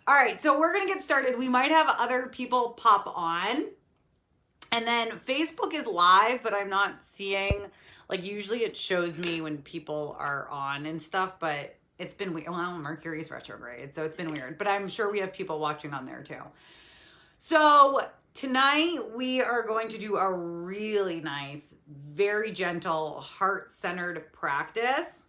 All right, so we're gonna get started. We might have other people pop on. And then Facebook is live, but I'm not seeing, like usually it shows me when people are on and stuff, but it's been weird. Well, Mercury's retrograde, so it's been weird, but I'm sure we have people watching on there too. So tonight we are going to do a really nice, very gentle, heart-centered practice.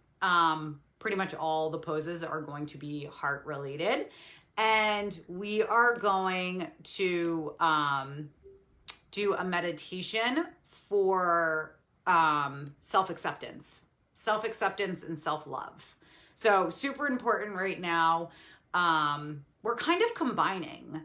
Pretty much all the poses are going to be heart related. And we are going to do a meditation for self-acceptance and self-love. So super important right now. We're kind of combining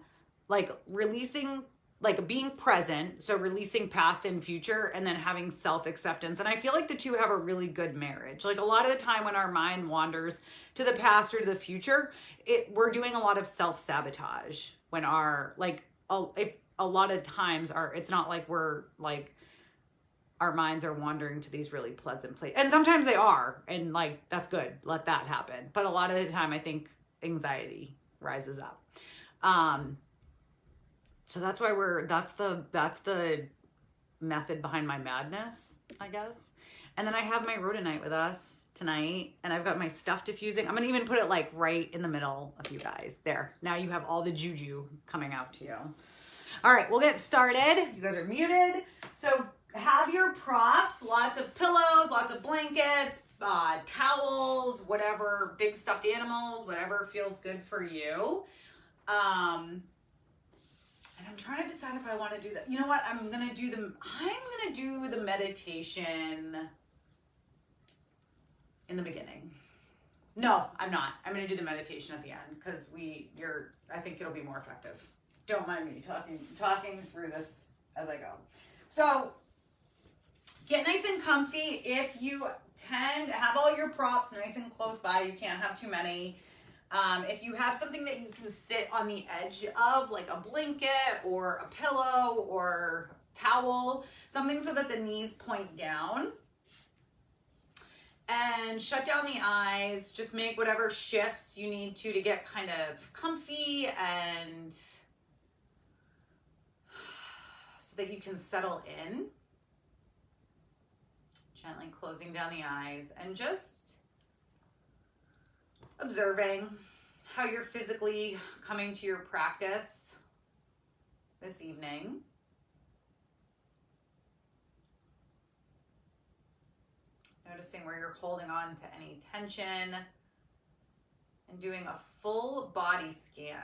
like releasing, like being present, so releasing past and future, and then having self-acceptance. And I feel like the two have a really good marriage. Like a lot of the time when our mind wanders to the past or to the future, we're doing a lot of self-sabotage when our, like, if a lot of times it's not like we're like, our minds are wandering to these really pleasant places. And sometimes they are, and like, that's good. Let that happen. But a lot of the time I think anxiety rises up. So that's why that's the method behind my madness, I guess. And then I have my rhodonite with us tonight, and I've got my stuff diffusing. I'm gonna even put it like right in the middle of you guys. There, now you have all the juju coming out to you. All right, we'll get started. You guys are muted. So have your props, lots of pillows, lots of blankets, towels, whatever, big stuffed animals, whatever feels good for you. And I'm trying to decide if I want to do that. You know what? I'm going to do the meditation in the beginning. No, I'm not. I'm going to do the meditation at the end because I think it'll be more effective. Don't mind me talking through this as I go. So get nice and comfy. If you tend to have all your props nice and close by, you can't have too many. If you have something that you can sit on the edge of, like a blanket or a pillow or towel, something so that the knees point down. And shut down the eyes. Just make whatever shifts you need to get kind of comfy and so that you can settle in. Gently closing down the eyes and just observing how you're physically coming to your practice this evening. Noticing where you're holding on to any tension and doing a full body scan.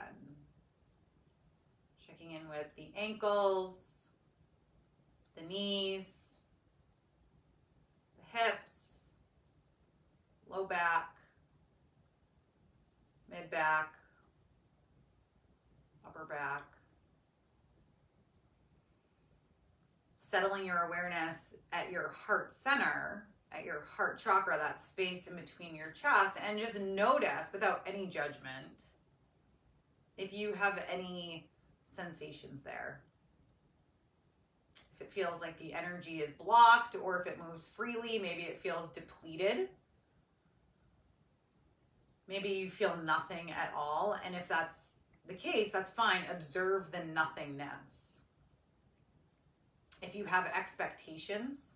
Checking in with the ankles, the knees, the hips, low back, mid-back, upper back. Settling your awareness at your heart center, at your heart chakra, that space in between your chest, and just notice without any judgment if you have any sensations there. If it feels like the energy is blocked or if it moves freely, maybe it feels depleted. Maybe you feel nothing at all, and if that's the case, that's fine. Observe the nothingness. If you have expectations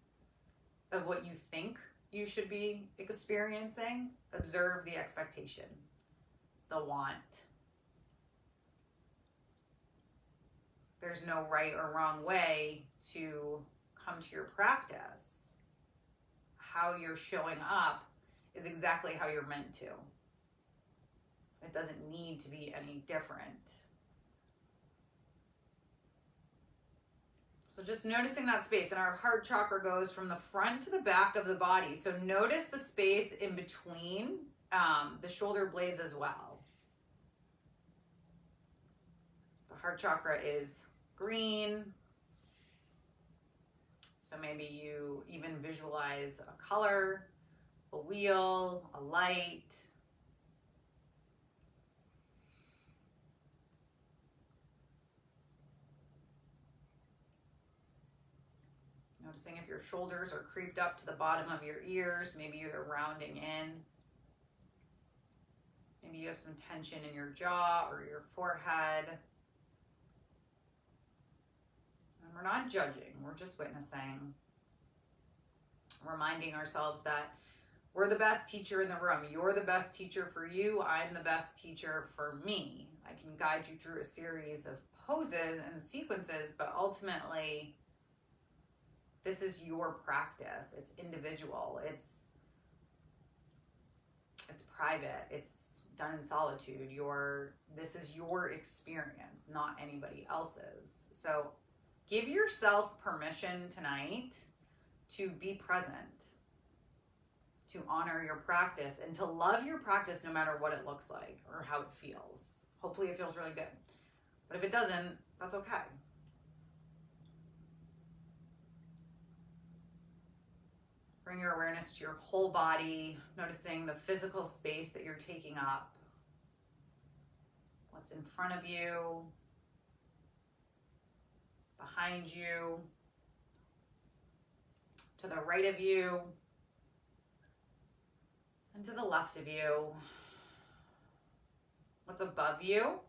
of what you think you should be experiencing, observe the expectation, the want. There's no right or wrong way to come to your practice. How you're showing up is exactly how you're meant to. It doesn't need to be any different. So just noticing that space, and our heart chakra goes from the front to the back of the body. So notice the space in between the shoulder blades as well. The heart chakra is green. So maybe you even visualize a color, a wheel, a light. Noticing if your shoulders are creeped up to the bottom of your ears, maybe you're rounding in. Maybe you have some tension in your jaw or your forehead. And we're not judging, we're just witnessing. Reminding ourselves that we're the best teacher in the room. You're the best teacher for you. I'm the best teacher for me. I can guide you through a series of poses and sequences, but ultimately, this is your practice. It's individual. It's private. It's done in solitude. This is your experience, not anybody else's. So give yourself permission tonight to be present, to honor your practice, and to love your practice no matter what it looks like or how it feels. Hopefully it feels really good. But if it doesn't, that's okay. Bring your awareness to your whole body, noticing the physical space that you're taking up. What's in front of you, behind you, to the right of you, and to the left of you. What's above you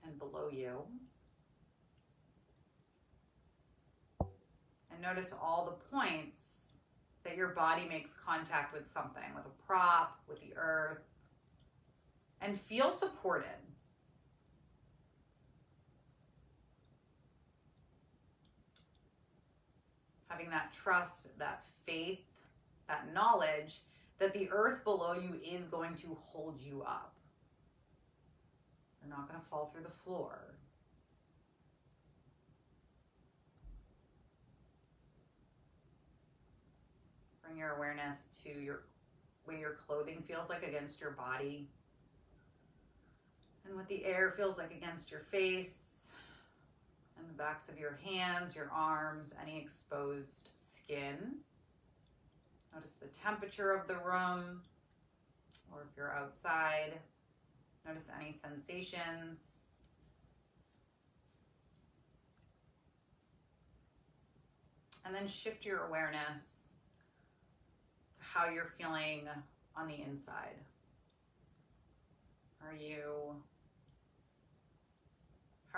and below you. And notice all the points that your body makes contact with something, with a prop, with the earth, and feel supported. Having that trust, that faith, that knowledge that the earth below you is going to hold you up. You're not going to fall through the floor. Bring your awareness to your way your clothing feels like against your body, and what the air feels like against your face, and the backs of your hands, your arms, any exposed skin. Notice the temperature of the room, or if you're outside, notice any sensations. And then shift your awareness to how you're feeling on the inside. How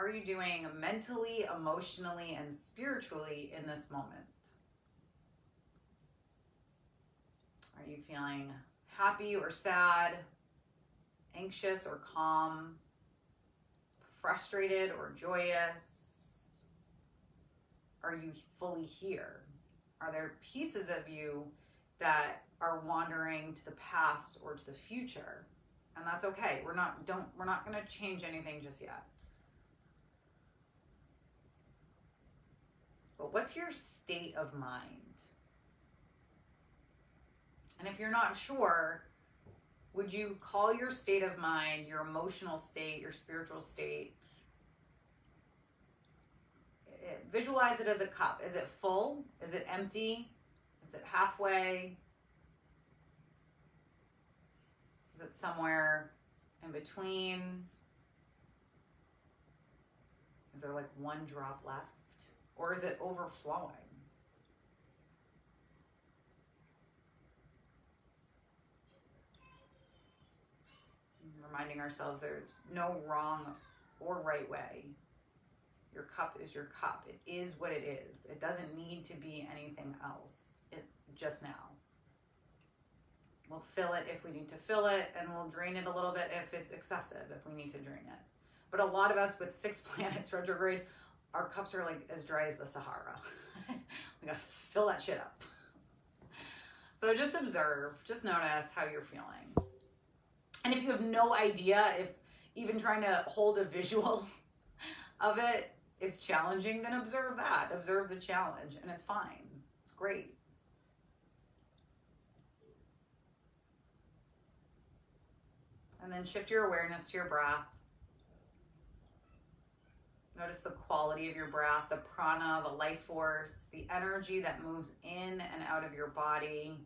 are you doing mentally, emotionally, and spiritually in this moment? Are you feeling happy or sad, anxious or calm, frustrated or joyous? Are you fully here? Are there pieces of you that are wandering to the past or to the future? And that's okay. We're not going to change anything just yet. But what's your state of mind? And if you're not sure, would you call your state of mind, your emotional state, your spiritual state? Visualize it as a cup. Is it full? Is it empty? Is it halfway? Is it somewhere in between? Is there like one drop left? Or is it overflowing? Reminding ourselves there's no wrong or right way. Your cup is your cup. It is what it is. It doesn't need to be anything else. It just now. We'll fill it if we need to fill it, and we'll drain it a little bit if it's excessive, if we need to drain it. But a lot of us with 6 planets retrograde, our cups are like as dry as the Sahara. We gotta fill that shit up. So just observe, just notice how you're feeling. And if you have no idea, if even trying to hold a visual of it is challenging, then observe that. Observe the challenge, and it's fine. It's great. And then shift your awareness to your breath. Notice the quality of your breath, the prana, the life force, the energy that moves in and out of your body.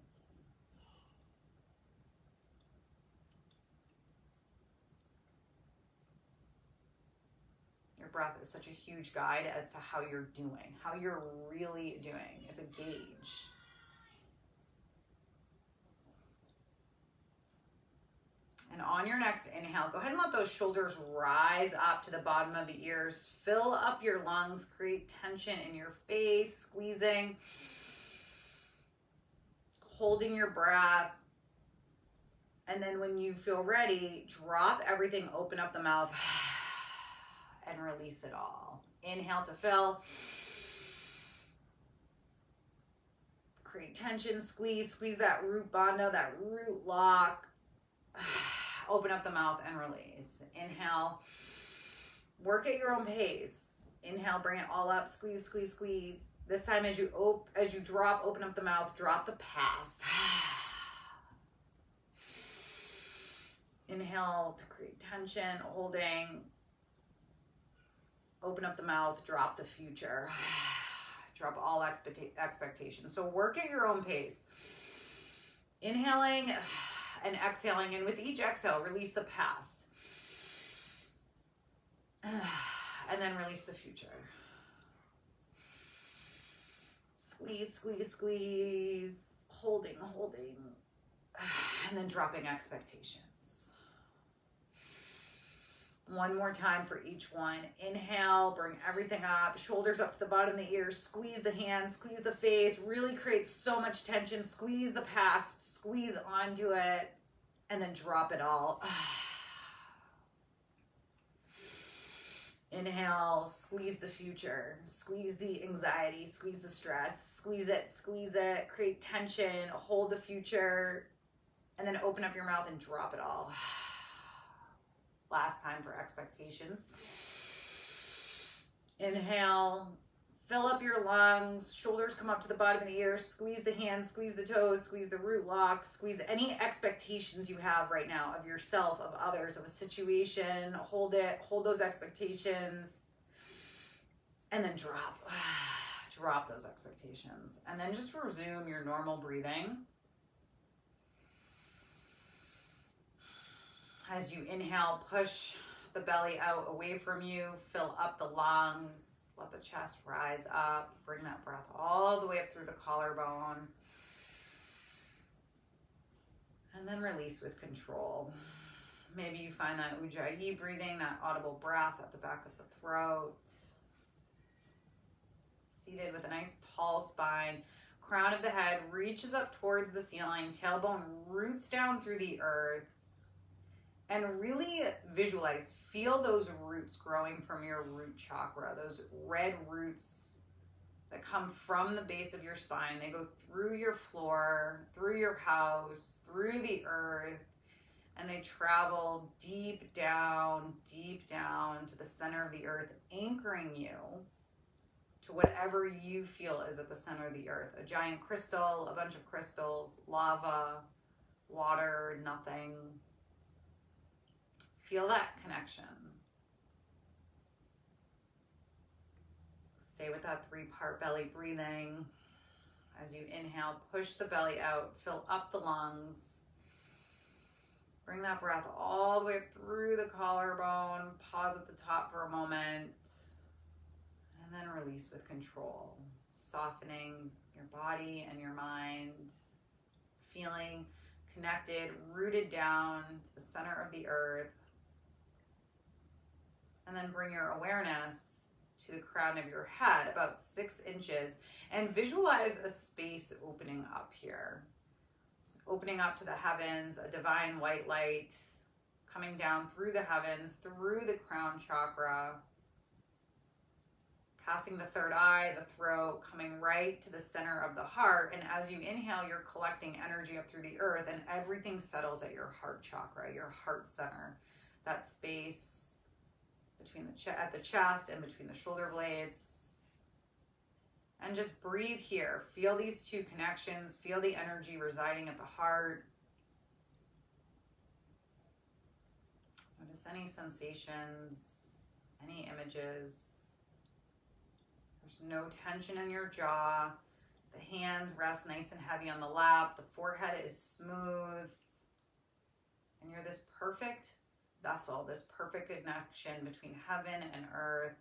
Your breath is such a huge guide as to how you're doing, how you're really doing. It's a gauge. on your next inhale, go ahead and let those shoulders rise up to the bottom of the ears. Fill up your lungs, create tension in your face, squeezing, holding your breath. And then when you feel ready, drop everything, open up the mouth, and release it all. Inhale to fill. Create tension, squeeze that root bandha, that root lock. Open up the mouth and release. Inhale. Work at your own pace. Inhale, bring it all up, squeeze, squeeze, squeeze. This time as you drop, open up the mouth, drop the past. Inhale to create tension, holding. Open up the mouth, drop the future. Drop all expectations. So work at your own pace. Inhaling and exhaling, and with each exhale, release the past. And then release the future. Squeeze, squeeze, squeeze. Holding, holding. And then dropping expectations. One more time for each one. Inhale, bring everything up, shoulders up to the bottom of the ears, squeeze the hands, squeeze the face, really create so much tension, squeeze the past, squeeze onto it, and then drop it all. Inhale, squeeze the future, squeeze the anxiety, squeeze the stress, squeeze it, create tension, hold the future, and then open up your mouth and drop it all. Last time for expectations. Inhale, fill up your lungs, shoulders come up to the bottom of the ears, squeeze the hands, squeeze the toes, squeeze the root lock, squeeze any expectations you have right now of yourself, of others, of a situation. Hold it, hold those expectations, and then drop those expectations. And then just resume your normal breathing. As you inhale, push the belly out away from you, fill up the lungs, let the chest rise up, bring that breath all the way up through the collarbone, and then release with control. Maybe you find that Ujjayi breathing, that audible breath at the back of the throat. Seated with a nice tall spine, crown of the head reaches up towards the ceiling, tailbone roots down through the earth. And really visualize, feel those roots growing from your root chakra, those red roots that come from the base of your spine. They go through your floor, through your house, through the earth, and they travel deep down to the center of the earth, anchoring you to whatever you feel is at the center of the earth. A giant crystal, a bunch of crystals, lava, water, nothing. Feel that connection. Stay with that 3-part belly breathing. As you inhale, push the belly out, fill up the lungs. Bring that breath all the way up through the collarbone. Pause at the top for a moment. And then release with control. Softening your body and your mind. Feeling connected, rooted down to the center of the earth. And then bring your awareness to the crown of your head, about 6 inches, and visualize a space opening up here. It's opening up to the heavens, a divine white light coming down through the heavens, through the crown chakra, passing the third eye, the throat, coming right to the center of the heart. And as you inhale, you're collecting energy up through the earth, and everything settles at your heart chakra, your heart center, that space between at the chest and between the shoulder blades. And just breathe here. Feel these two connections. Feel the energy residing at the heart. Notice any sensations, any images. There's no tension in your jaw. The hands rest nice and heavy on the lap. The forehead is smooth. And you're this perfect vessel, this perfect connection between heaven and earth,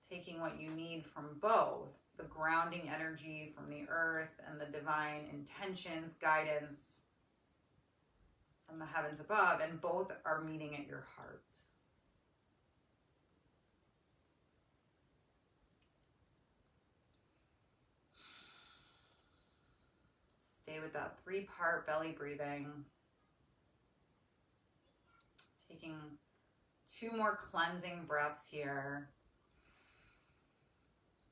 taking what you need from both, the grounding energy from the earth and the divine intentions, guidance, from the heavens above, and both are meeting at your heart. Stay with that 3-part belly breathing. Taking 2 more cleansing breaths here.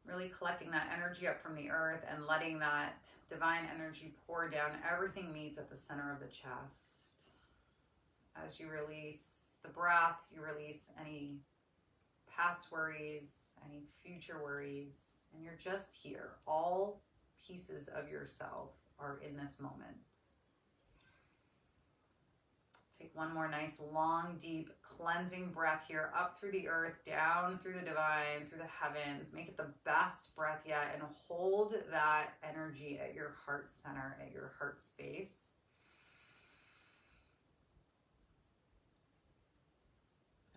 Really collecting that energy up from the earth and letting that divine energy pour down. Everything meets at the center of the chest. As you release the breath, you release any past worries, any future worries, and you're just here. All pieces of yourself are in this moment. Take one more nice, long, deep, cleansing breath here, up through the earth, down through the divine, through the heavens. Make it the best breath yet, and hold that energy at your heart center, at your heart space.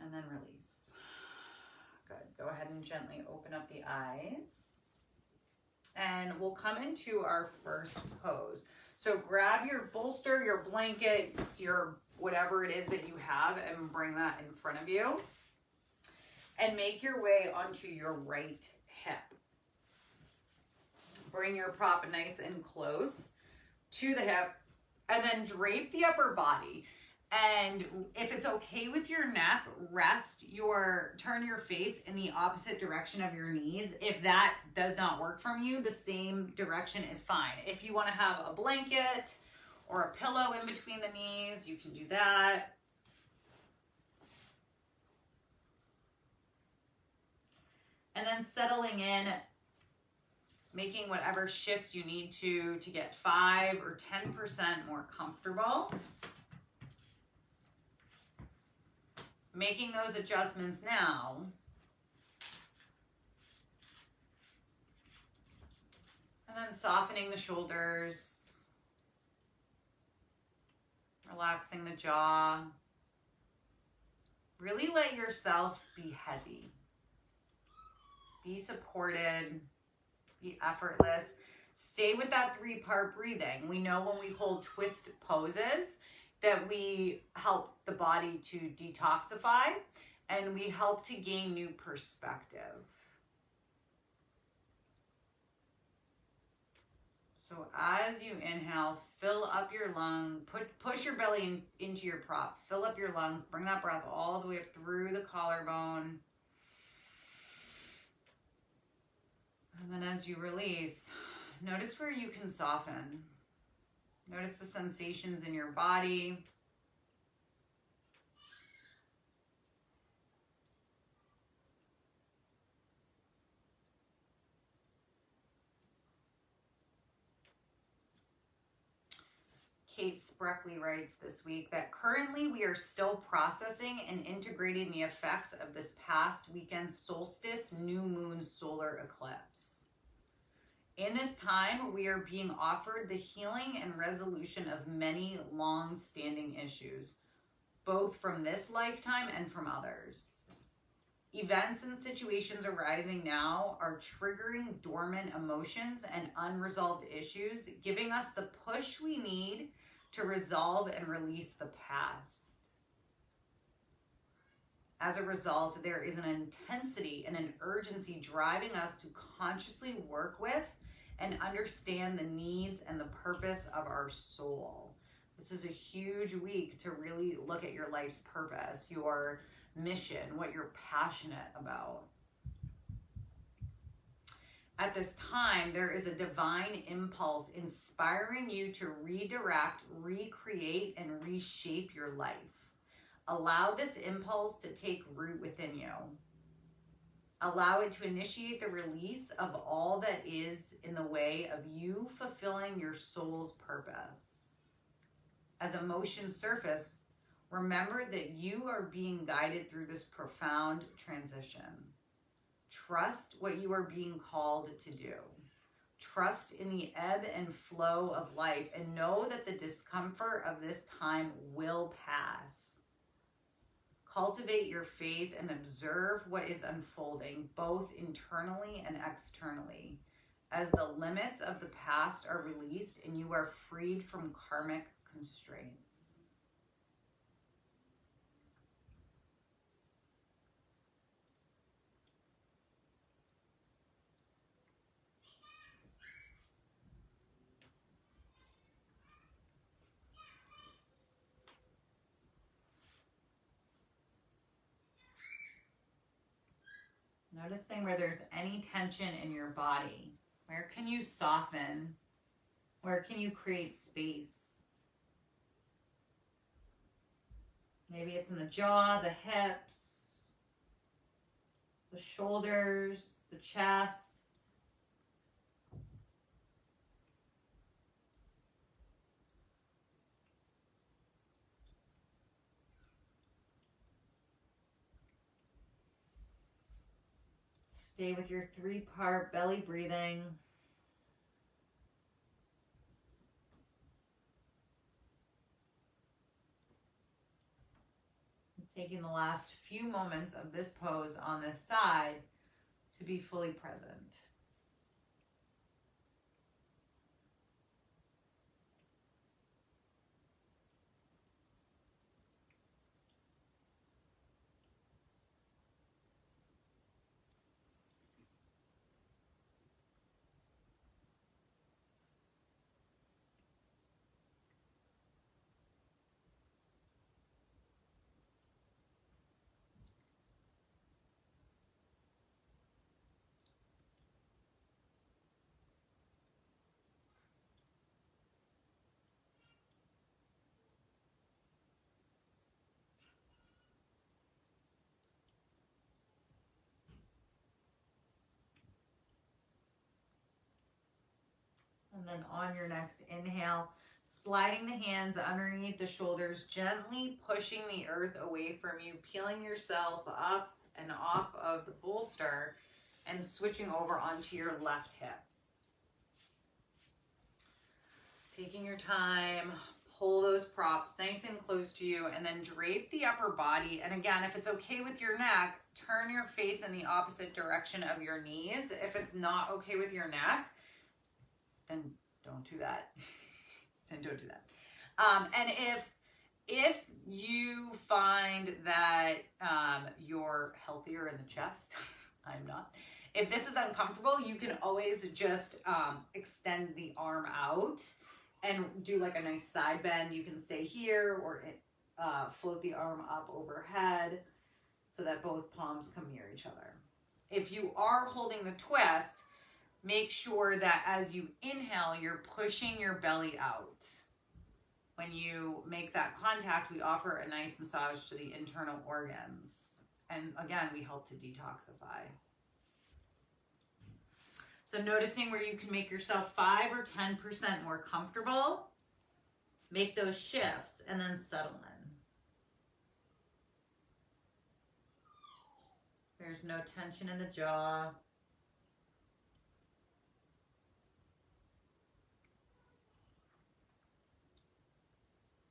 And then release. Good. Go ahead and gently open up the eyes. And we'll come into our first pose. So grab your bolster, your blankets, your whatever it is that you have, and bring that in front of you. And make your way onto your right hip. Bring your prop nice and close to the hip, and then drape the upper body. And if it's okay with your neck, turn your face in the opposite direction of your knees. If that does not work from you, the same direction is fine. If you want to have a blanket or a pillow in between the knees, you can do that. And then settling in, making whatever shifts you need to get 5 or 10% more comfortable. Making those adjustments now. And then softening the shoulders. Relaxing the jaw. Really let yourself be heavy. Be supported. Be effortless. Stay with that 3-part breathing. We know when we hold twist poses that we help the body to detoxify and we help to gain new perspective. So as you inhale, fill up your lung, push your belly into your prop, fill up your lungs, bring that breath all the way up through the collarbone. And then as you release, notice where you can soften. Notice the sensations in your body. Kate Spreckley writes this week that currently we are still processing and integrating the effects of this past weekend's solstice new moon solar eclipse. In this time, we are being offered the healing and resolution of many long-standing issues, both from this lifetime and from others. Events and situations arising now are triggering dormant emotions and unresolved issues, giving us the push we need to resolve and release the past. As a result, there is an intensity and an urgency driving us to consciously work with and understand the needs and the purpose of our soul. This is a huge week to really look at your life's purpose, your mission, what you're passionate about. At this time, there is a divine impulse inspiring you to redirect, recreate, and reshape your life. Allow this impulse to take root within you. Allow it to initiate the release of all that is in the way of you fulfilling your soul's purpose. As emotions surface, remember that you are being guided through this profound transition. Trust what you are being called to do. Trust in the ebb and flow of life, and know that the discomfort of this time will pass. Cultivate your faith and observe what is unfolding, both internally and externally, as the limits of the past are released and you are freed from karmic constraints. Noticing where there's any tension in your body. Where can you soften? Where can you create space? Maybe it's in the jaw, the hips, the shoulders, the chest. Stay with your 3-part belly breathing. Taking the last few moments of this pose on this side to be fully present. And then on your next inhale, sliding the hands underneath the shoulders, gently pushing the earth away from you, peeling yourself up and off of the bolster and switching over onto your left hip. Taking your time, pull those props nice and close to you, and then drape the upper body. And again, if it's okay with your neck, turn your face in the opposite direction of your knees. If it's not okay with your neck, then don't do that. Then don't do that. And if you find that you're healthier in the chest, I'm not. If this is uncomfortable, you can always just extend the arm out and do like a nice side bend. You can stay here or float the arm up overhead so that both palms come near each other. If you are holding the twist, make sure that as you inhale, you're pushing your belly out. When you make that contact, we offer a nice massage to the internal organs. And again, we help to detoxify. So noticing where you can make yourself 5 or 10% more comfortable, make those shifts and then settle in. There's no tension in the jaw.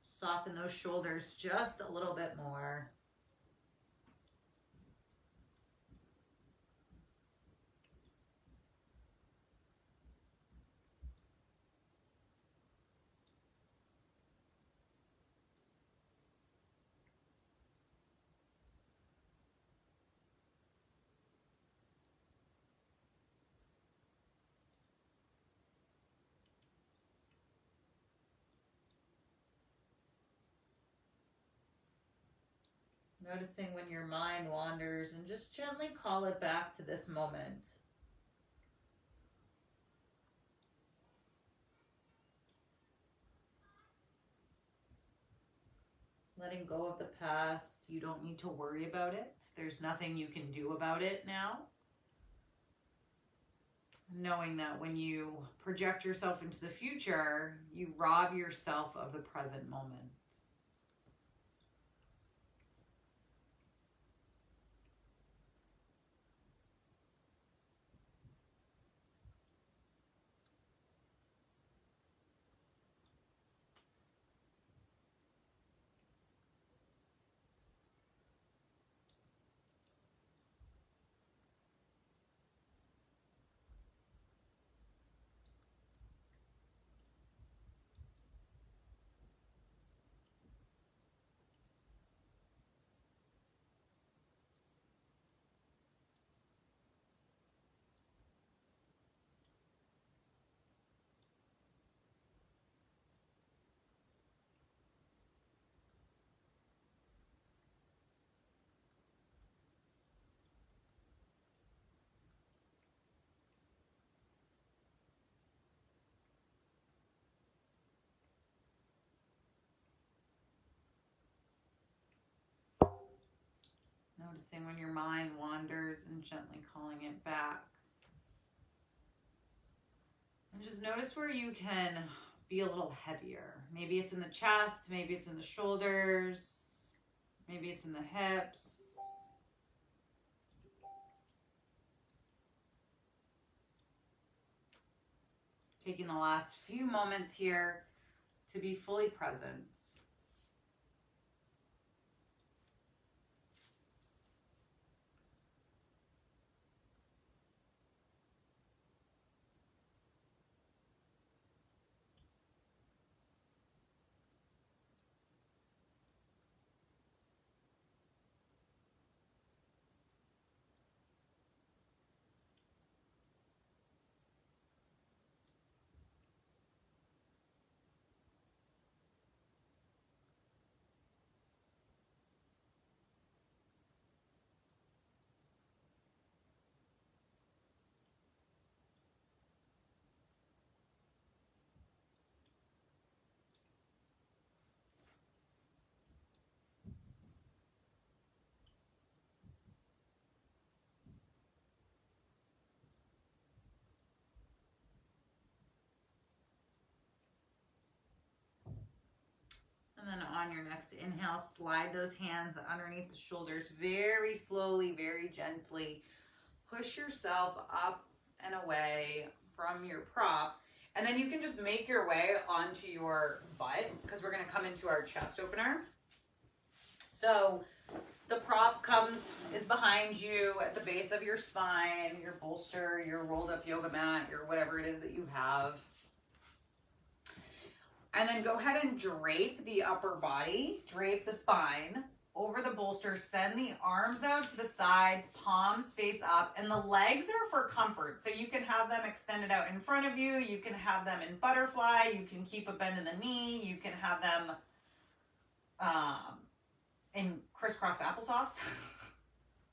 Soften those shoulders just a little bit more. Noticing when your mind wanders and just gently call it back to this moment. Letting go of the past. You don't need to worry about it. There's nothing you can do about it now. Knowing that when you project yourself into the future, you rob yourself of the present moment. Noticing when your mind wanders and gently calling it back. And just notice where you can be a little heavier. Maybe it's in the chest, maybe it's in the shoulders, maybe it's in the hips. Taking the last few moments here to be fully present. And then on your next inhale, slide those hands underneath the shoulders very slowly, very gently. Push yourself up and away from your prop. And then you can just make your way onto your butt because we're going to come into our chest opener. So the prop is behind you at the base of your spine, your bolster, your rolled up yoga mat, your whatever it is that you have. And then go ahead and drape the upper body, drape the spine over the bolster, send the arms out to the sides, palms face up, and the legs are for comfort. So you can have them extended out in front of you, you can have them in butterfly, you can keep a bend in the knee, you can have them in crisscross applesauce.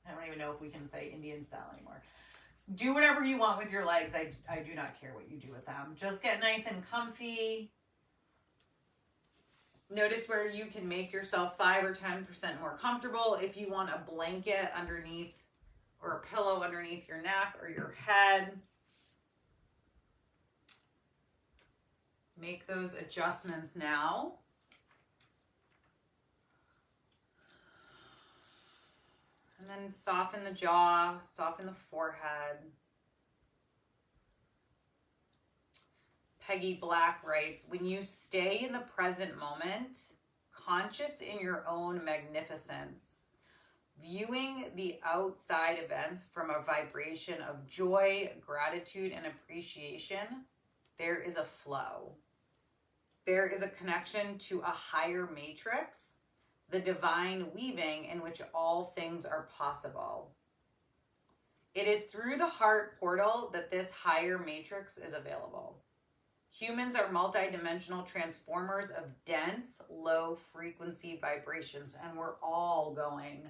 I don't even know if we can say Indian style anymore. Do whatever you want with your legs. I do not care what you do with them. Just get nice and comfy. Notice where you can make yourself 5 or 10% more comfortable. If you want a blanket underneath or a pillow underneath your neck or your head, make those adjustments now. And then soften the jaw, soften the forehead. Peggy Black writes, when you stay in the present moment, conscious in your own magnificence, viewing the outside events from a vibration of joy, gratitude, and appreciation, there is a flow. There is a connection to a higher matrix, the divine weaving in which all things are possible. It is through the heart portal that this higher matrix is available. Humans are multidimensional transformers of dense, low-frequency vibrations, and we're all going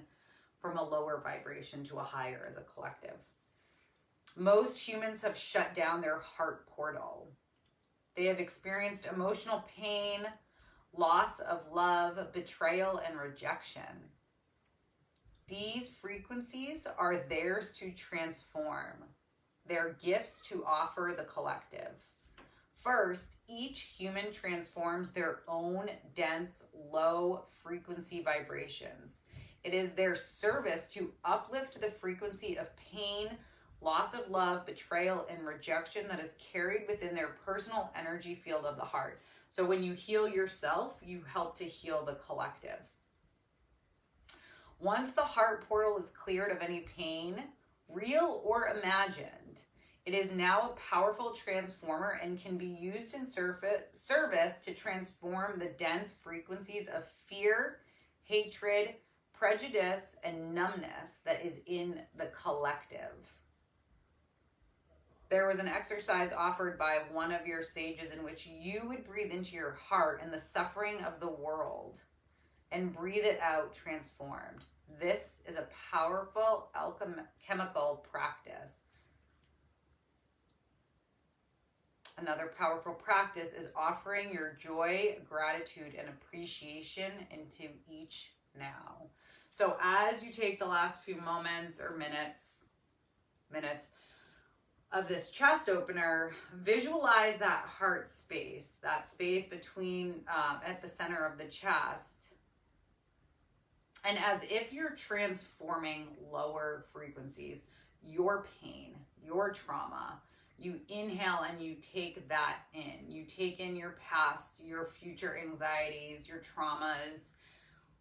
from a lower vibration to a higher as a collective. Most humans have shut down their heart portal. They have experienced emotional pain, loss of love, betrayal, and rejection. These frequencies are theirs to transform. They're gifts to offer the collective. First, each human transforms their own dense, low-frequency vibrations. It is their service to uplift the frequency of pain, loss of love, betrayal, and rejection that is carried within their personal energy field of the heart. So when you heal yourself, you help to heal the collective. Once the heart portal is cleared of any pain, real or imagined, it is now a powerful transformer and can be used in service to transform the dense frequencies of fear, hatred, prejudice, and numbness that is in the collective. There was an exercise offered by one of your sages in which you would breathe into your heart and the suffering of the world and breathe it out transformed. This is a powerful alchemical practice. Another powerful practice is offering your joy, gratitude, and appreciation into each now. So as you take the last few moments or minutes of this chest opener, visualize that heart space, that space between, at the center of the chest. And as if you're transforming lower frequencies, your pain, your trauma, you inhale and you take that in. You take in your past, your future anxieties, your traumas,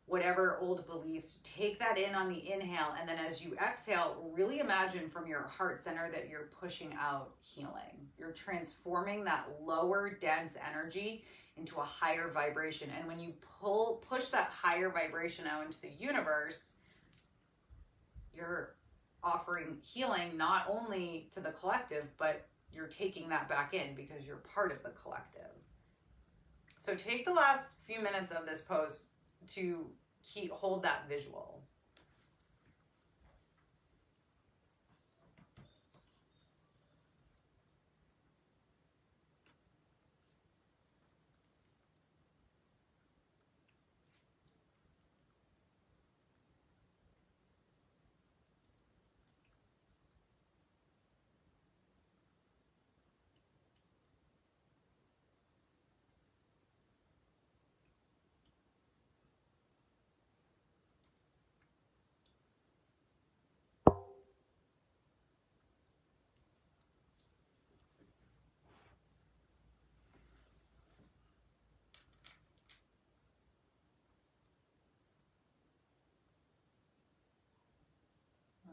whatever old beliefs. Take that in on the inhale. And then as you exhale, really imagine from your heart center that you're pushing out healing. You're transforming that lower dense energy into a higher vibration. And when you push that higher vibration out into the universe, you're offering healing not only to the collective, but you're taking that back in because you're part of the collective. So take the last few minutes of this pose to hold that visual.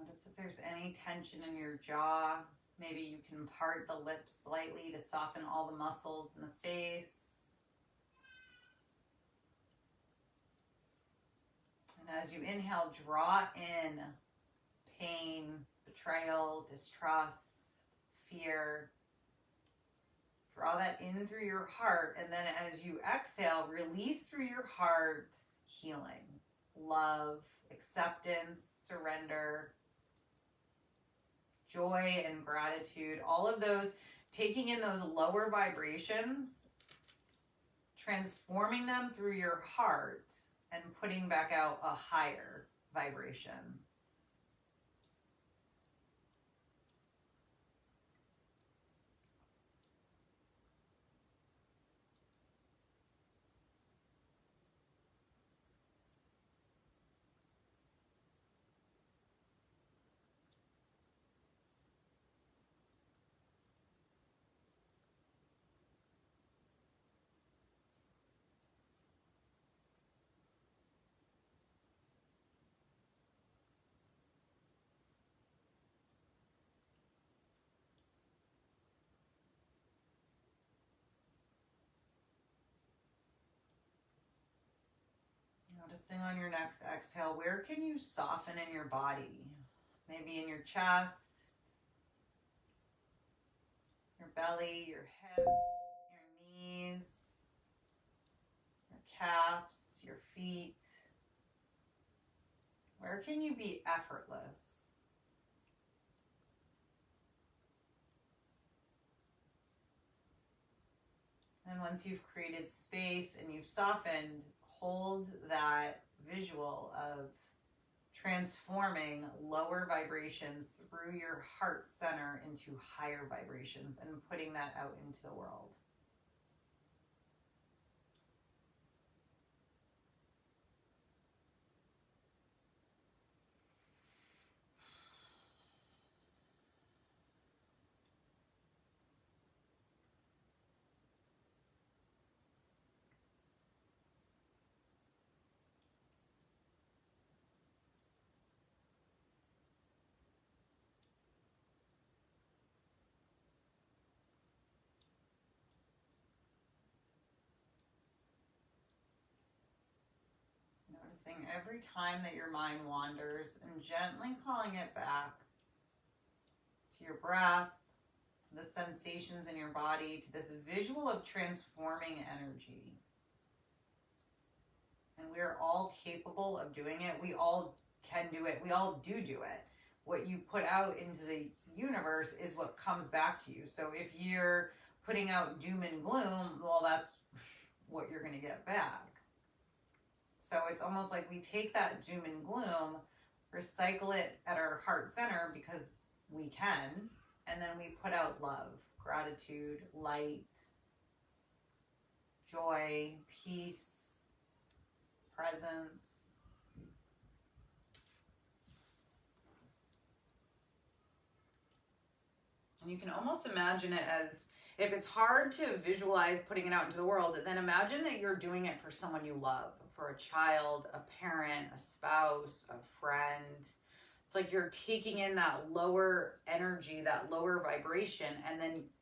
Notice if there's any tension in your jaw. Maybe you can part the lips slightly to soften all the muscles in the face. And as you inhale, draw in pain, betrayal, distrust, fear. Draw that in through your heart. And then as you exhale, release through your heart healing, love, acceptance, surrender, joy and gratitude, all of those, taking in those lower vibrations, transforming them through your heart and putting back out a higher vibration. Noticing on your next exhale, where can you soften in your body? Maybe in your chest, your belly, your hips, your knees, your calves, your feet. Where can you be effortless? And once you've created space and you've softened, hold that visual of transforming lower vibrations through your heart center into higher vibrations and putting that out into the world. Noticing every time that your mind wanders and gently calling it back to your breath, to the sensations in your body, to this visual of transforming energy. And we're all capable of doing it. We all can do it. We all do it. What you put out into the universe is what comes back to you. So if you're putting out doom and gloom, well, that's what you're going to get back. So it's almost like we take that doom and gloom, recycle it at our heart center because we can, and then we put out love, gratitude, light, joy, peace, presence. And you can almost imagine it as, if it's hard to visualize putting it out into the world, then imagine that you're doing it for someone you love, for a child, a parent, a spouse, a friend. It's like you're taking in that lower energy, that lower vibration,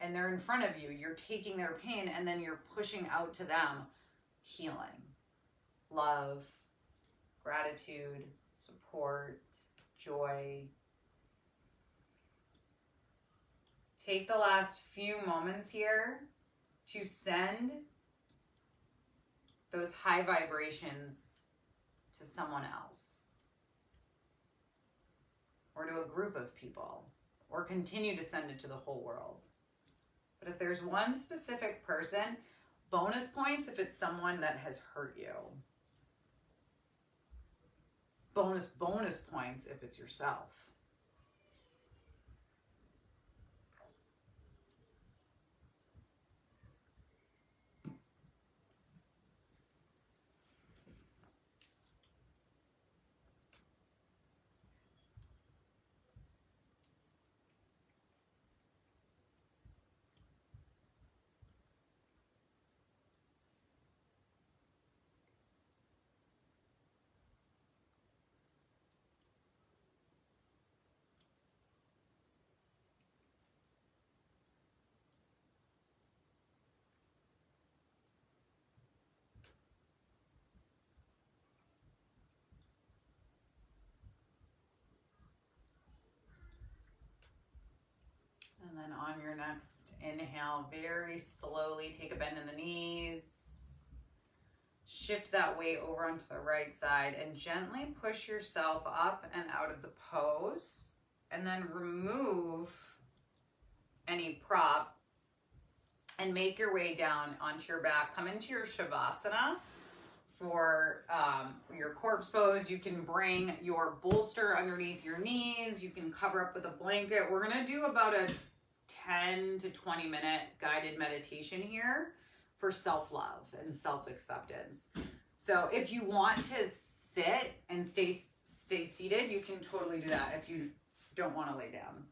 and they're in front of you. You're taking their pain and then you're pushing out to them healing, love, gratitude, support, joy. Take the last few moments here to send those high vibrations to someone else, or to a group of people, or continue to send it to the whole world. But if there's one specific person, bonus points if it's someone that has hurt you. Bonus points if it's yourself. And then on your next inhale, very slowly take a bend in the knees. Shift that weight over onto the right side and gently push yourself up and out of the pose. And then remove any prop and make your way down onto your back. Come into your Shavasana. For your corpse pose, you can bring your bolster underneath your knees. You can cover up with a blanket. We're going to do about a 10 to 20 minute guided meditation here for self-love and self-acceptance. So if you want to sit and stay seated, you can totally do that if you don't want to lay down.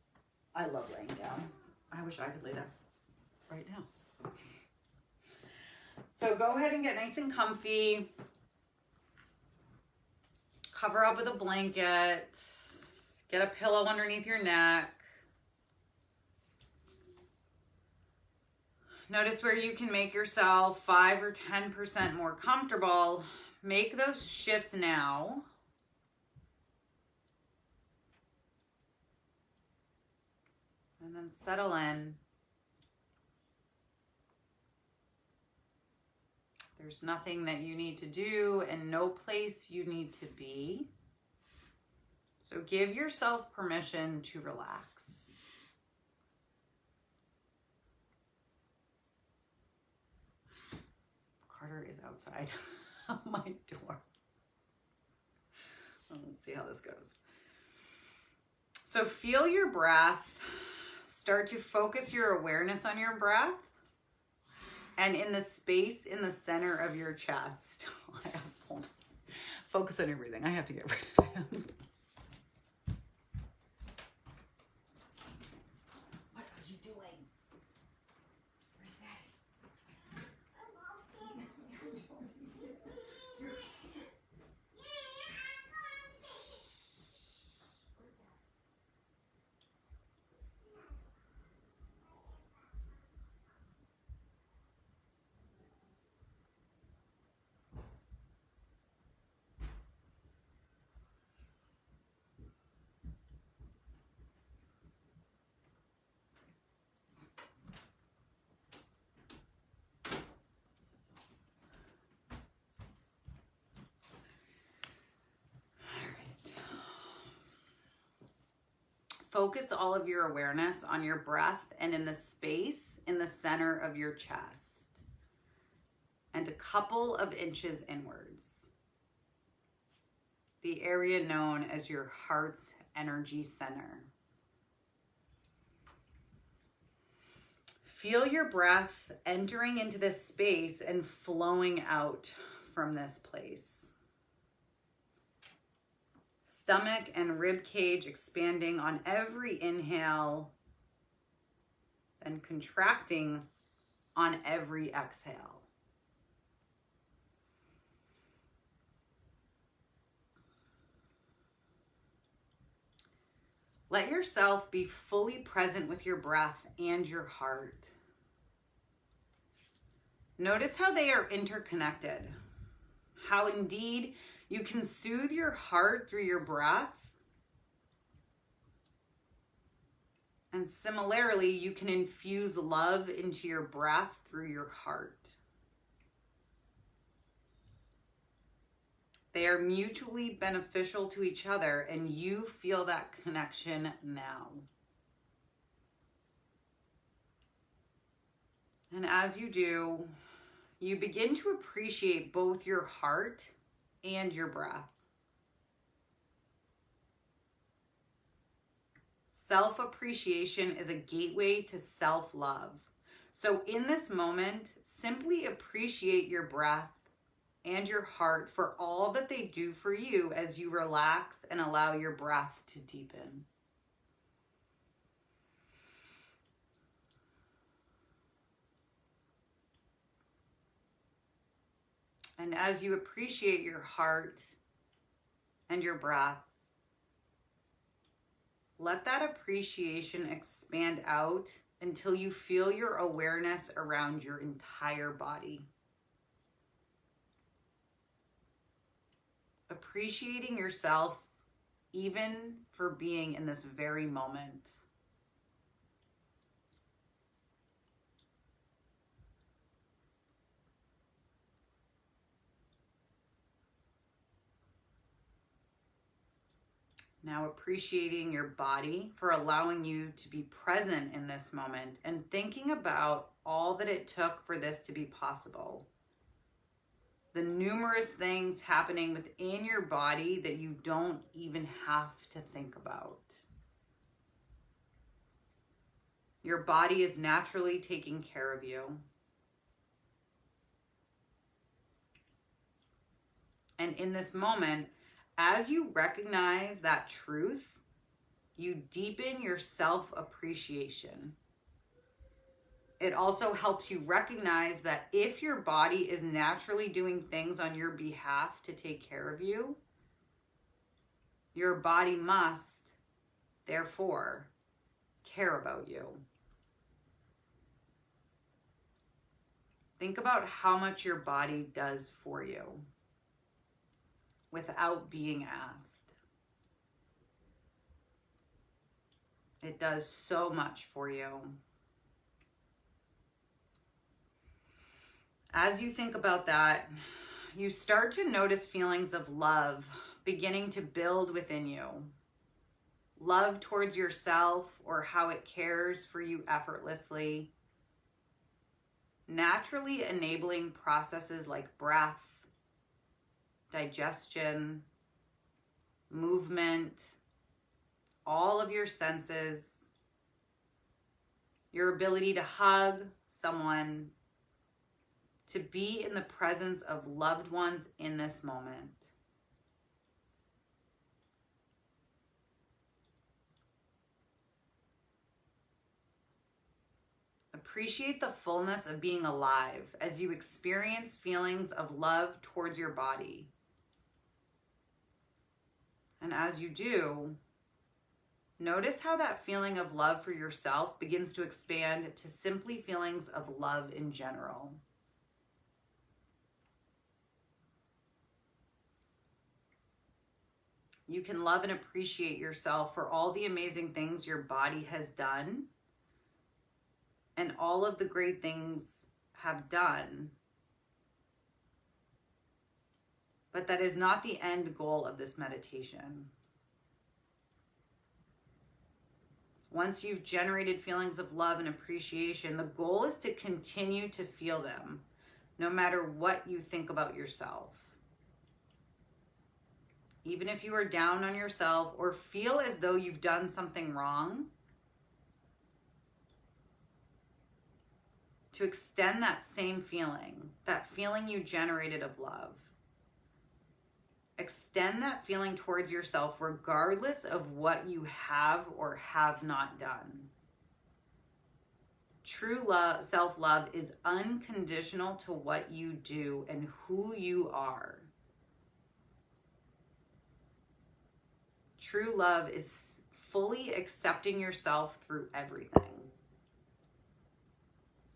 I love laying down. I wish I could lay down right now. So go ahead and get nice and comfy. Cover up with a blanket. Get a pillow underneath your neck. Notice where you can make yourself 5 or 10% more comfortable. Make those shifts now. And then settle in. There's nothing that you need to do and no place you need to be. So give yourself permission to relax. Carter is outside of my door. Let's see how this goes. So feel your breath. Start to focus your awareness on your breath. And in the space in the center of your chest. Focus on your breathing. I have to get rid of him. What are you doing? Where's Daddy? Focus all of your awareness on your breath and in the space in the center of your chest and a couple of inches inwards. the area known as your heart's energy center. Feel your breath entering into this space and flowing out from this place. Stomach and rib cage expanding on every inhale and contracting on every exhale. Let yourself be fully present with your breath and your heart. Notice how they are interconnected, how indeed you can soothe your heart through your breath, and similarly, you can infuse love into your breath through your heart. They are mutually beneficial to each other, and you feel that connection now. And as you do, you begin to appreciate both your heart and your breath. Self-appreciation is a gateway to self-love. So in this moment, simply appreciate your breath and your heart for all that they do for you as you relax and allow your breath to deepen. And as you appreciate your heart and your breath, let that appreciation expand out until you feel your awareness around your entire body. Appreciating yourself even for being in this very moment. Now appreciating your body for allowing you to be present in this moment and thinking about all that it took for this to be possible. The numerous things happening within your body that you don't even have to think about. Your body is naturally taking care of you. And in this moment, as you recognize that truth, you deepen your self-appreciation. It also helps you recognize that if your body is naturally doing things on your behalf to take care of you, your body must, therefore, care about you. Think about how much your body does for you without being asked. It does so much for you. As you think about that, you start to notice feelings of love beginning to build within you. Love towards yourself or how it cares for you effortlessly. Naturally enabling processes like breath, digestion, movement, all of your senses, your ability to hug someone, to be in the presence of loved ones in this moment. Appreciate the fullness of being alive as you experience feelings of love towards your body. And as you do, notice how that feeling of love for yourself begins to expand to simply feelings of love in general. You can love and appreciate yourself for all the amazing things your body has done and all of the great things have done. But that is not the end goal of this meditation. Once you've generated feelings of love and appreciation, the goal is to continue to feel them, no matter what you think about yourself. even if you are down on yourself or feel as though you've done something wrong, to extend that same feeling, that feeling you generated of love. Extend that feeling towards yourself regardless of what you have or have not done. True love, self-love is unconditional to what you do and who you are. True love is fully accepting yourself through everything.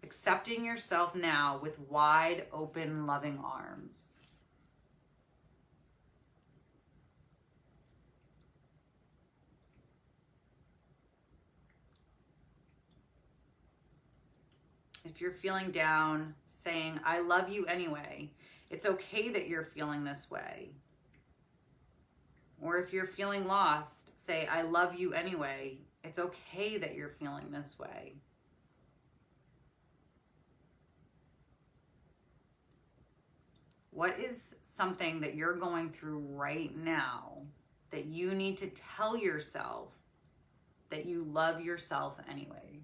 Accepting yourself now with wide open, loving arms. If you're feeling down, saying, I love you anyway. It's okay that you're feeling this way. Or if you're feeling lost, say, I love you anyway. It's okay that you're feeling this way. What is something that you're going through right now that you need to tell yourself that you love yourself anyway?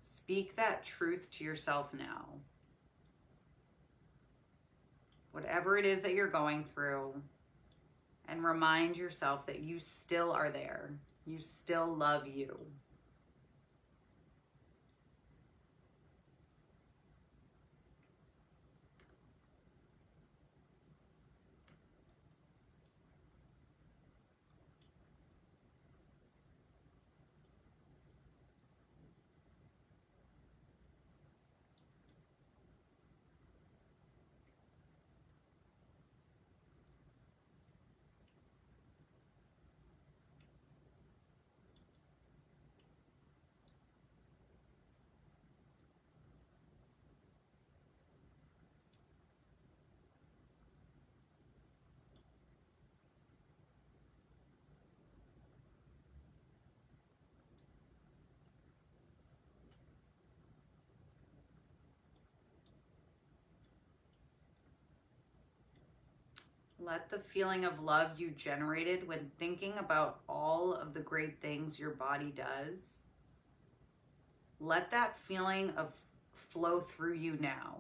Speak that truth to yourself now. Whatever it is that you're going through, and remind yourself that you still are there. You still love you. Let the feeling of love you generated when thinking about all of the great things your body does, let that feeling of flow through you now.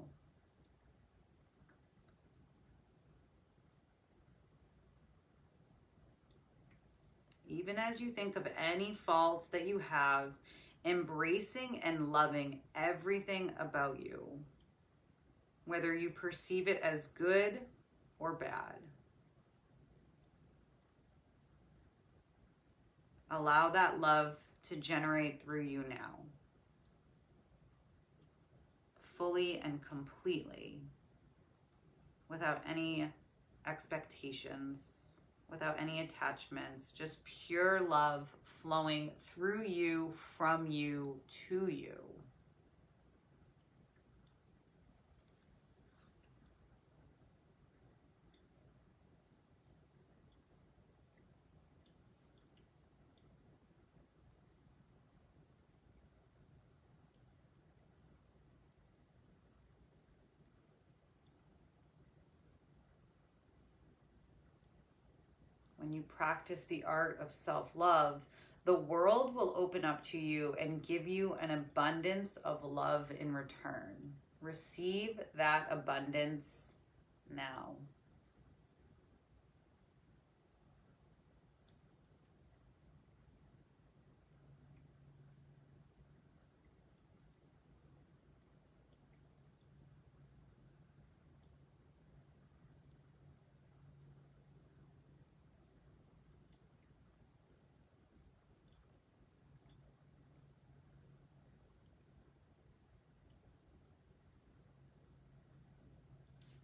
Even as you think of any faults that you have, embracing and loving everything about you, whether you perceive it as good or bad. Allow that love to generate through you now, fully and completely, without any expectations, without any attachments, just pure love flowing through you, from you, to you. When you practice the art of self-love, the world will open up to you and give you an abundance of love in return. Receive that abundance now.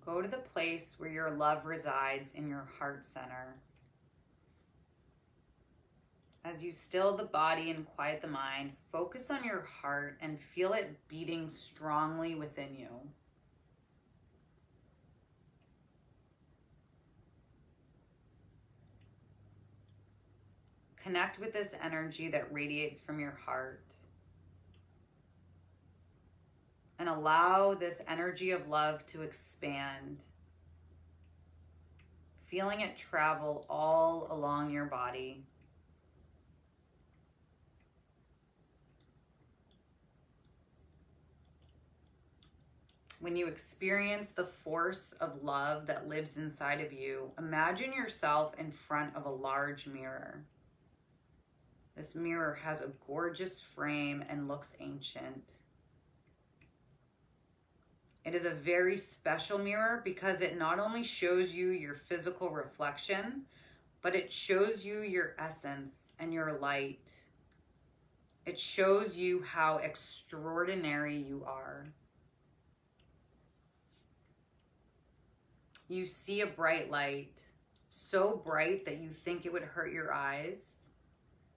Go to the place where your love resides in your heart center. As you still the body and quiet the mind, focus on your heart and feel it beating strongly within you. Connect with this energy that radiates from your heart. And allow this energy of love to expand. feeling it travel all along your body. When you experience the force of love that lives inside of you, imagine yourself in front of a large mirror. This mirror has a gorgeous frame and looks ancient. It is a very special mirror because it not only shows you your physical reflection, but it shows you your essence and your light. It shows you how extraordinary you are. You see a bright light, so bright that you think it would hurt your eyes,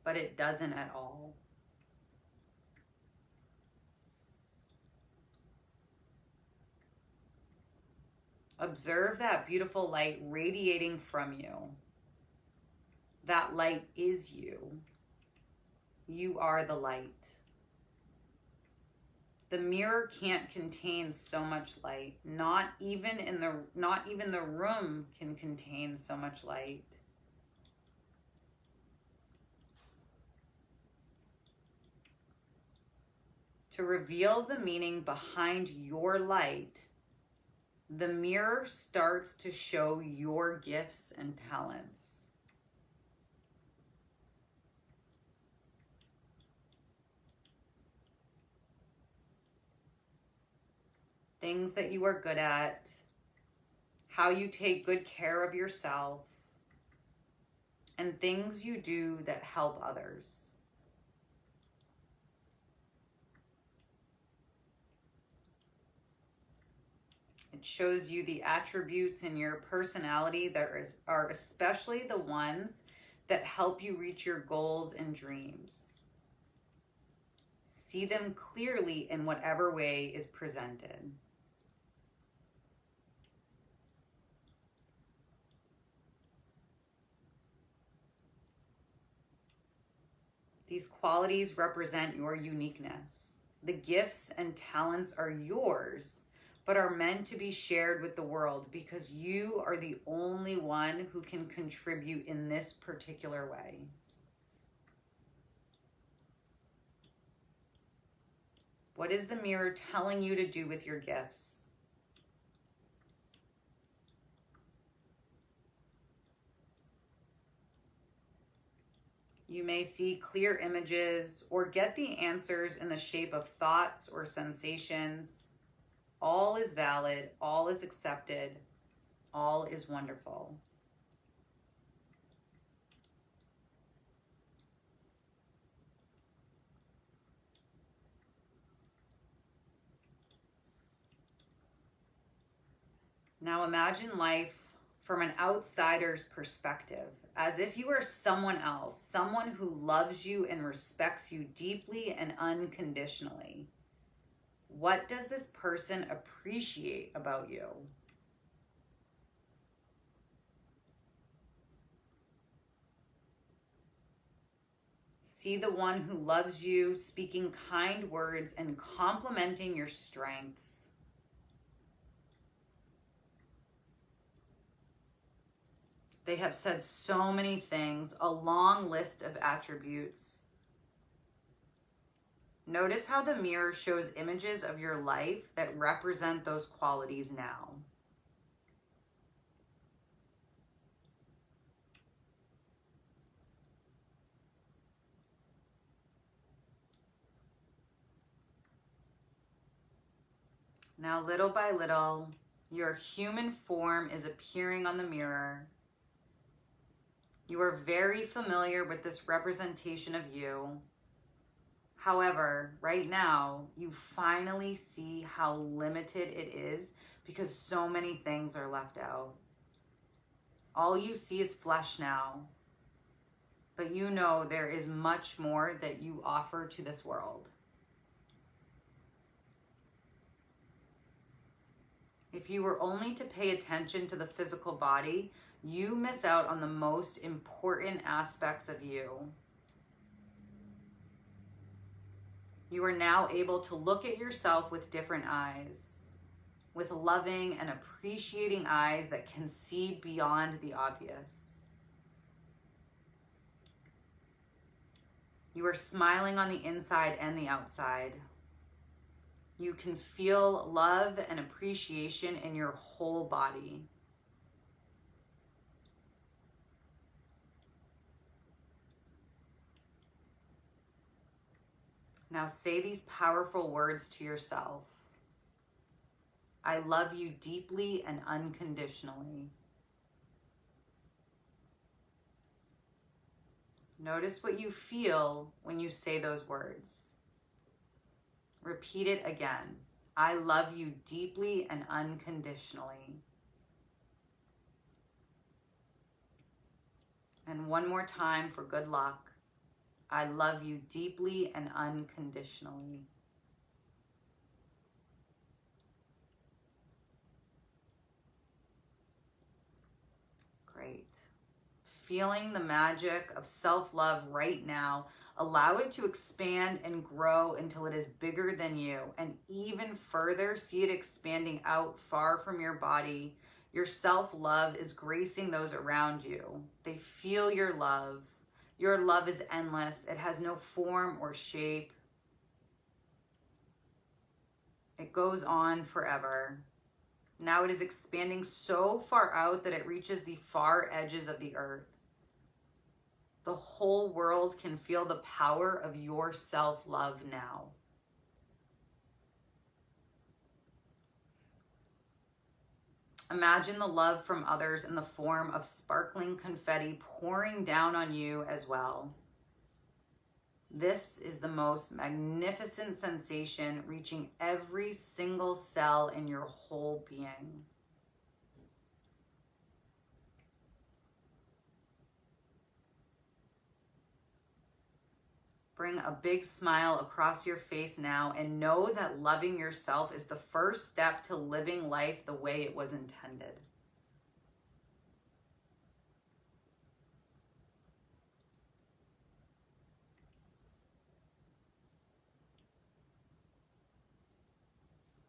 but it doesn't at all. Observe that beautiful light radiating from you. That light is you. You are the light. The mirror can't contain so much light. Not even the room can contain so much light. To reveal the meaning behind your light, the mirror starts to show your gifts and talents. Things that you are good at, how you take good care of yourself, and things you do that help others. It shows you the attributes in your personality that are especially the ones that help you reach your goals and dreams. See them clearly in whatever way is presented. These qualities represent your uniqueness. The gifts and talents are yours, but are meant to be shared with the world because you are the only one who can contribute in this particular way. What is the mirror telling you to do with your gifts? You may see clear images or get the answers in the shape of thoughts or sensations. All is valid, all is accepted, all is wonderful. Now imagine life from an outsider's perspective, as if you are someone else, someone who loves you and respects you deeply and unconditionally. What does this person appreciate about you? See the one who loves you, speaking kind words and complimenting your strengths. They have said so many things, a long list of attributes. Notice how the mirror shows images of your life that represent those qualities now. Now, little by little, your human form is appearing on the mirror. You are very familiar with this representation of you. However, right now, you finally see how limited it is because so many things are left out. All you see is flesh now, but you know there is much more that you offer to this world. If you were only to pay attention to the physical body, you miss out on the most important aspects of you. You are now able to look at yourself with different eyes. with loving and appreciating eyes that can see beyond the obvious. You are smiling on the inside and the outside. You can feel love and appreciation in your whole body. Now say these powerful words to yourself. I love you deeply and unconditionally. Notice what you feel when you say those words. Repeat it again. I love you deeply and unconditionally. And one more time for good luck. I love you deeply and unconditionally. Great. Feeling the magic of self-love right now, allow it to expand and grow until it is bigger than you, and even further, see it expanding out far from your body. Your self-love is gracing those around you. They feel your love. Your love is endless. It has no form or shape. It goes on forever. Now it is expanding so far out that it reaches the far edges of the earth. The whole world can feel the power of your self-love now. Imagine the love from others in the form of sparkling confetti pouring down on you as well. This is the most magnificent sensation reaching every single cell in your whole being. Bring a big smile across your face now and know that loving yourself is the first step to living life the way it was intended.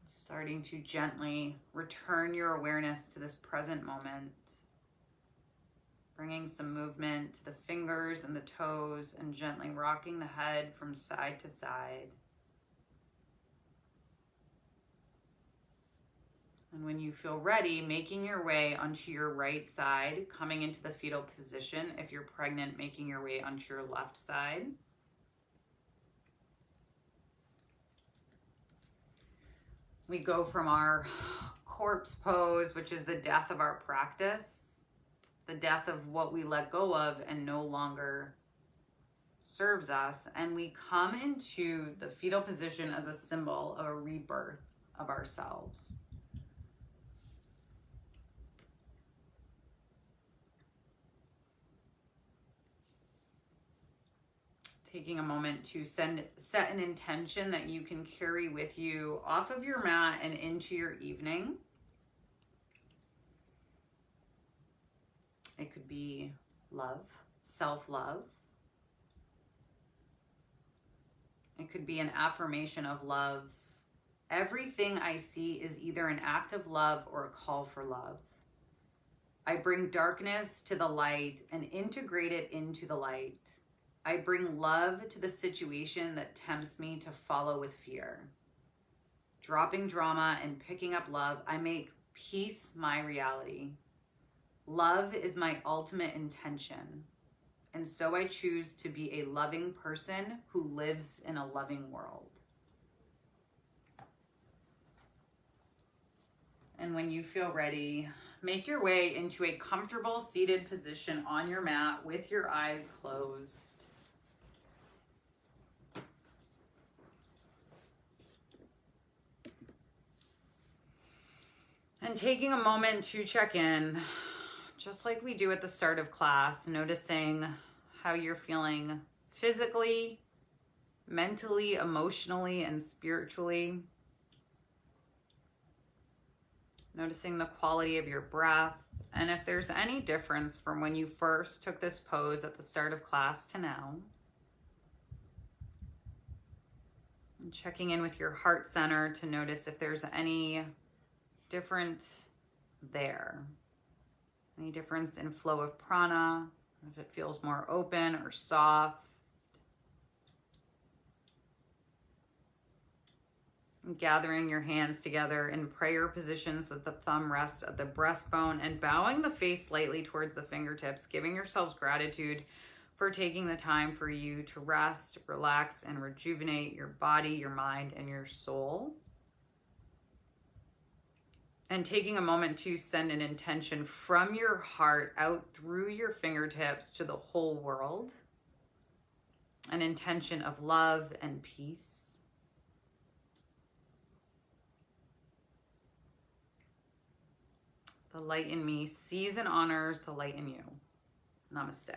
Starting to gently return your awareness to this present moment. Bringing some movement to the fingers and the toes and gently rocking the head from side to side. And when you feel ready, making your way onto your right side, coming into the fetal position. If you're pregnant, making your way onto your left side. We go from our corpse pose, which is the death of our practice, the death of what we let go of and no longer serves us. And we come into the fetal position as a symbol of a rebirth of ourselves. Taking a moment to set an intention that you can carry with you off of your mat and into your evening. It could be love, self-love. It could be an affirmation of love. Everything I see is either an act of love or a call for love. I bring darkness to the light and integrate it into the light. I bring love to the situation that tempts me to follow with fear. Dropping drama and picking up love, I make peace my reality. Love is my ultimate intention, and so I choose to be a loving person who lives in a loving world. And when you feel ready, make your way into a comfortable seated position on your mat with your eyes closed. And taking a moment to check in, just like we do at the start of class, noticing how you're feeling physically, mentally, emotionally, and spiritually. Noticing the quality of your breath, and if there's any difference from when you first took this pose at the start of class to now. And checking in with your heart center to notice if there's any different there? Any difference in flow of prana? If it feels more open or soft. And gathering your hands together in prayer position so that the thumb rests at the breastbone and bowing the face slightly towards the fingertips, giving yourselves gratitude for taking the time for you to rest, relax, and rejuvenate your body, your mind, and your soul. And taking a moment to send an intention from your heart out through your fingertips to the whole world. An intention of love and peace. The light in me sees and honors the light in you. Namaste.